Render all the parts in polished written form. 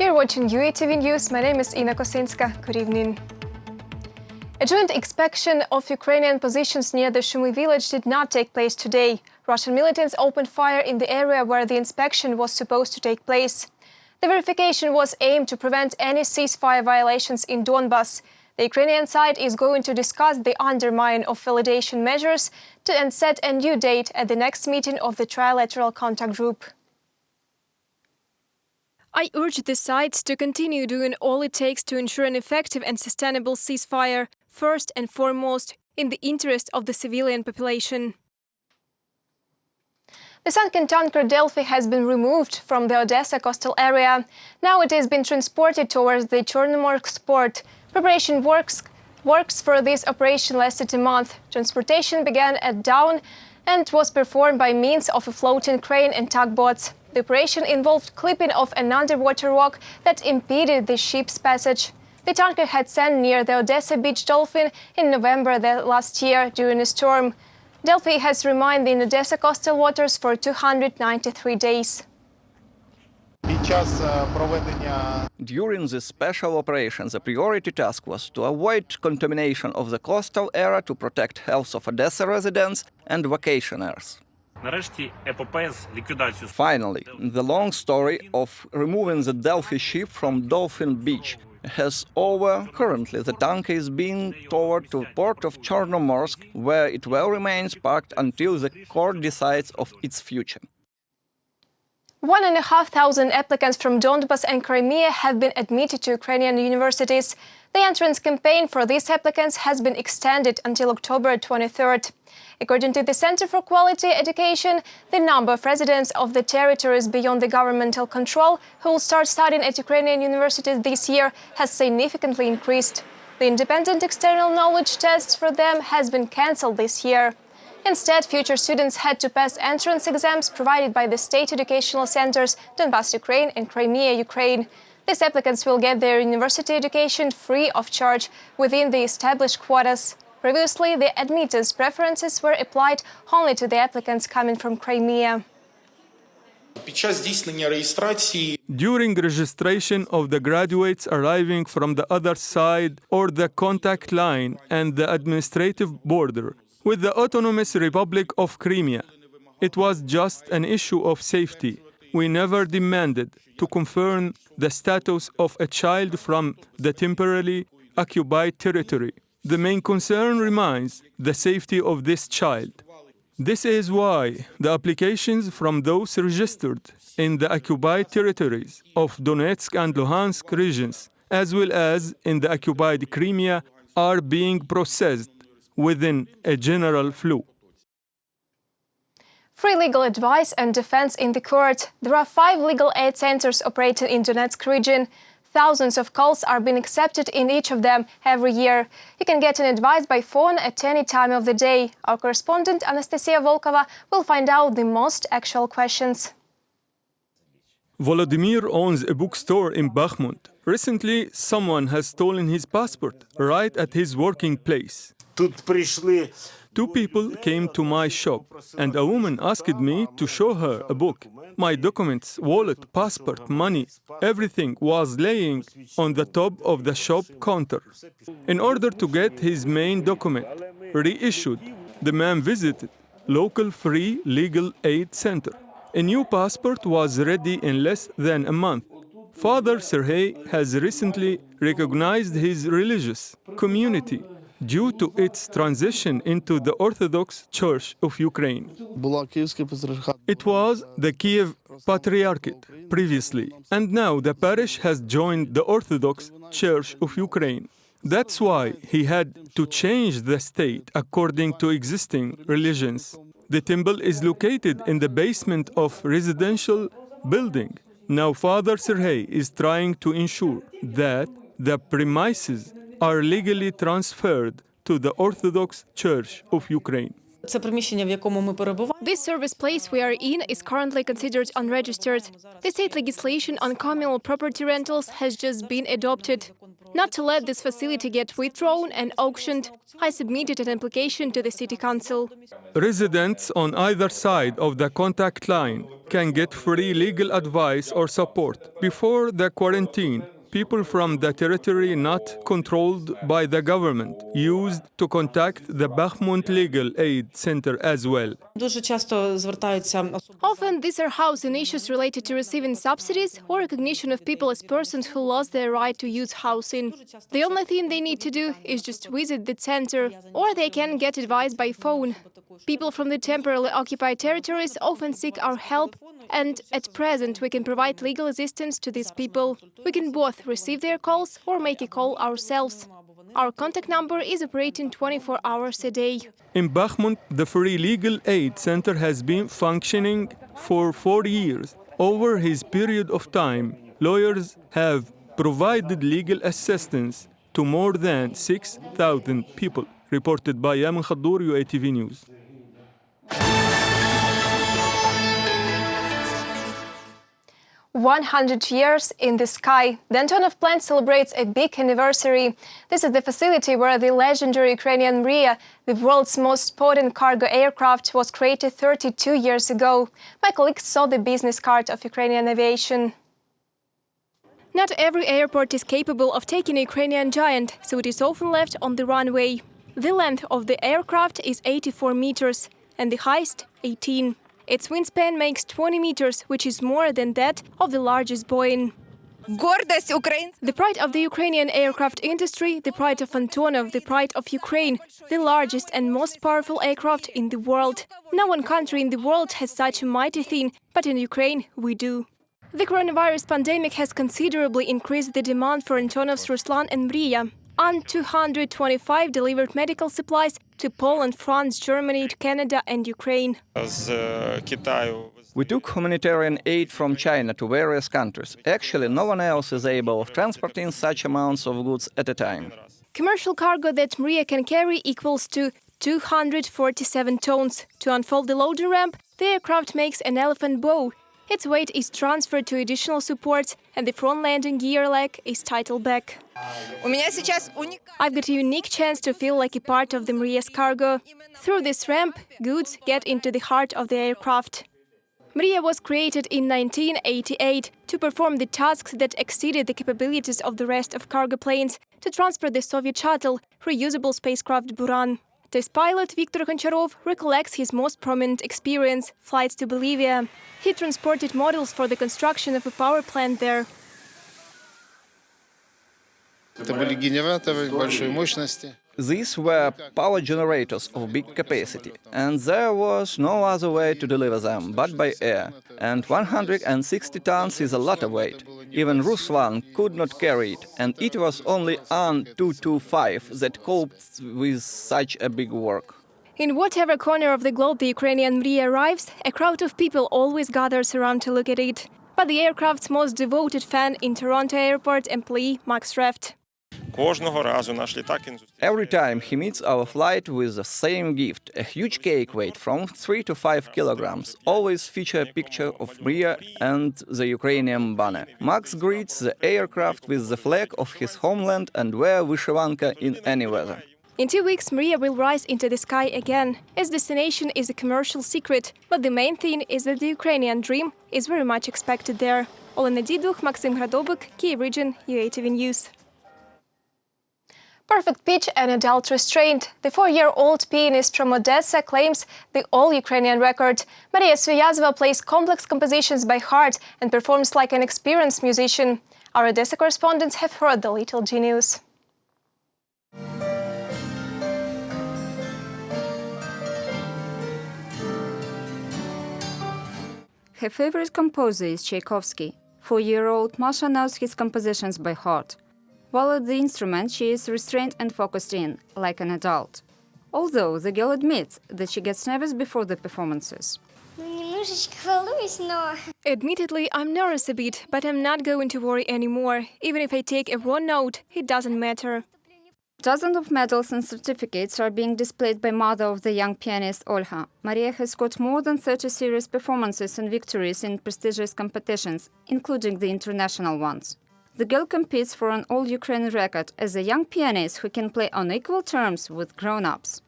You're watching UATV News. My name is Ina Kosinska. Good evening. A joint inspection of Ukrainian positions near the Shumy village did not take place today. Russian militants opened fire in the area where the inspection was supposed to take place. The verification was aimed to prevent any ceasefire violations in Donbas. The Ukrainian side is going to discuss the undermining of validation measures and set a new date at the next meeting of the trilateral contact group. I urge the sides to continue doing all it takes to ensure an effective and sustainable ceasefire, first and foremost, in the interest of the civilian population. The sunken tanker Delphi has been removed from the Odesa coastal area. Now it has been transported towards the Chornomorsk port. Preparation works for this operation lasted a month. Transportation began at dawn and was performed by means of a floating crane and tugboats. The operation involved clipping of an underwater rock that impeded the ship's passage. The tanker had sank near the Odesa beach dolphin in November last year during a storm. Delphi has remained in Odesa coastal waters for 293 days. During this special operation, the priority task was to avoid contamination of the coastal area to protect health of Odesa residents and vacationers. Finally, the long story of removing the Delphi ship from Dolphin Beach has over. Currently, the tanker is being towed to the port of Chornomorsk, where it will remain parked until the court decides of its future. 1,500 applicants from Donbas and Crimea have been admitted to Ukrainian universities. The entrance campaign for these applicants has been extended until October 23rd. According to the Center for Quality Education, the number of residents of the territories beyond the governmental control who will start studying at Ukrainian universities this year has significantly increased. The independent external knowledge test for them has been cancelled this year. Instead, future students had to pass entrance exams provided by the state educational centers Donbas, Ukraine and Crimea, Ukraine. These applicants will get their university education free of charge within the established quotas. Previously, the admittance preferences were applied only to the applicants coming from Crimea. During registration of the graduates arriving from the other side or the contact line and the administrative border with the Autonomous Republic of Crimea, it was just an issue of safety. We never demanded to confirm the status of a child from the temporarily occupied territory. The main concern remains the safety of this child. This is why the applications from those registered in the occupied territories of Donetsk and Luhansk regions, as well as in the occupied Crimea, are being processed within a general flow. Free legal advice and defense in the court. There are 5 legal aid centers operating in Donetsk region. Thousands of calls are being accepted in each of them every year. You can get an advice by phone at any time of the day. Our correspondent Anastasia Volkova will find out the most actual questions. Volodymyr owns a bookstore in Bakhmut. Recently, someone has stolen his passport right at his working place. 2 people came to my shop, and a woman asked me to show her a book. My documents, wallet, passport, money, everything was laying on the top of the shop counter. In order to get his main document reissued, the man visited local free legal aid center. A new passport was ready in less than a month. Father Sergei has recently recognized his religious community due to its transition into the Orthodox Church of Ukraine. It was the Kiev Patriarchate previously, and now the parish has joined the Orthodox Church of Ukraine. That's why he had to change the state according to existing religions. The temple is located in the basement of residential building. Now Father Sergei is trying to ensure that the premises are legally transferred to the Orthodox Church of Ukraine. This service place we are in is currently considered unregistered. The state legislation on communal property rentals has just been adopted. Not to let this facility get withdrawn and auctioned, I submitted an application to the city council. Residents on either side of the contact line can get free legal advice or support before the quarantine. People from the territory not controlled by the government used to contact the Bakhmut Legal Aid Center as well. Often these are housing issues related to receiving subsidies or recognition of people as persons who lost their right to use housing. The only thing they need to do is just visit the center, or they can get advice by phone. People from the temporarily occupied territories often seek our help, and at present we can provide legal assistance to these people. We can both receive their calls or make a call ourselves. Our contact number is operating 24 hours a day. In Bakhmut, the Free Legal Aid Center has been functioning for 4 years. Over his period of time, lawyers have provided legal assistance to more than 6,000 people. Reported by Yamin Khaddour, UATV News. "100 years in the sky." The Antonov plant celebrates a big anniversary. This is the facility where the legendary Ukrainian Mriya, the world's most potent cargo aircraft, was created 32 years ago. My colleagues saw the business card of Ukrainian aviation. Not every airport is capable of taking a Ukrainian giant, so it is often left on the runway. The length of the aircraft is 84 meters and the height 18. Its wingspan makes 20 meters, which is more than that of the largest Boeing. The pride of the Ukrainian aircraft industry, the pride of Antonov, the pride of Ukraine, the largest and most powerful aircraft in the world. No one country in the world has such a mighty thing, but in Ukraine we do. The coronavirus pandemic has considerably increased the demand for Antonov's Ruslan and Mriya. An-225 delivered medical supplies to Poland, France, Germany, Canada and Ukraine. We took humanitarian aid from China to various countries. Actually, no one else is able of transporting such amounts of goods at a time. Commercial cargo that Mriya can carry equals to 247 tons. To unfold the loading ramp, the aircraft makes an elephant bow. Its weight is transferred to additional supports, and the front landing gear leg is titled back. I've got a unique chance to feel like a part of the Mriya's cargo. Through this ramp, goods get into the heart of the aircraft. Mriya was created in 1988 to perform the tasks that exceeded the capabilities of the rest of cargo planes, to transport the Soviet shuttle, reusable spacecraft Buran. Test pilot Viktor Goncharov recollects his most prominent experience, flights to Bolivia. He transported models for the construction of a power plant there. These were power generators of big capacity, and there was no other way to deliver them but by air. And 160 tons is a lot of weight. Even Ruslan could not carry it, and it was only An-225 that coped with such a big work. In whatever corner of the globe the Ukrainian Mriya arrives, a crowd of people always gathers around to look at it. But the aircraft's most devoted fan in Toronto airport employee Max Reft. Every time he meets our flight with the same gift, a huge cake weight from 3 to 5 kilograms, always feature a picture of Mriya and the Ukrainian banner. Max greets the aircraft with the flag of his homeland and wear vyshyvanka in any weather. In 2 weeks, Mriya will rise into the sky again. Its destination is a commercial secret, but the main thing is that the Ukrainian dream is very much expected there. Olena Diduch, Maxim Gradobuk, Kyiv region, UATV News. Perfect pitch and adult restraint. The 4-year-old pianist from Odesa claims the all-Ukrainian record. Maria Sviyazova plays complex compositions by heart and performs like an experienced musician. Our Odesa correspondents have heard the little genius. Her favorite composer is Tchaikovsky. 4-year-old Masha knows his compositions by heart. While at the instrument, she is restrained and focused in, like an adult. Although the girl admits that she gets nervous before the performances. Admittedly, I'm nervous a bit, but I'm not going to worry anymore. Even if I take a wrong note, it doesn't matter. Dozens of medals and certificates are being displayed by mother of the young pianist Olha. Maria has got more than 30 serious performances and victories in prestigious competitions, including the international ones. The girl competes for an all-Ukrainian record as a young pianist who can play on equal terms with grown-ups.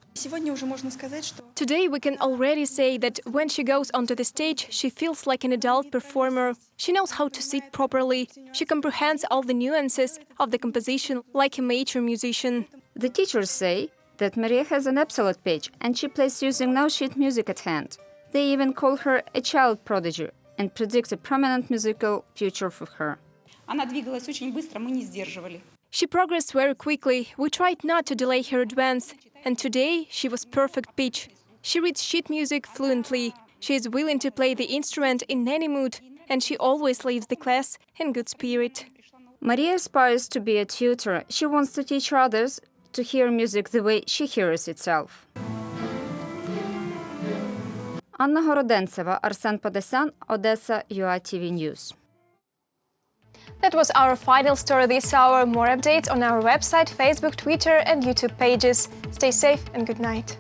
Today we can already say that when she goes onto the stage, she feels like an adult performer. She knows how to sit properly. She comprehends all the nuances of the composition like a mature musician. The teachers say that Maria has an absolute pitch and she plays using no sheet music at hand. They even call her a child prodigy and predict a prominent musical future for her. She progressed very quickly. We tried not to delay her advance. And today, she was perfect pitch. She reads sheet music fluently. She is willing to play the instrument in any mood, and she always leaves the class in good spirit. Maria aspires to be a tutor. She wants to teach others to hear music the way she hears itself. Anna Horodenseva, Arsen Podesyan, Odesa, UATV News. That was our final story this hour. More updates on our website, Facebook, Twitter and YouTube pages. Stay safe and good night.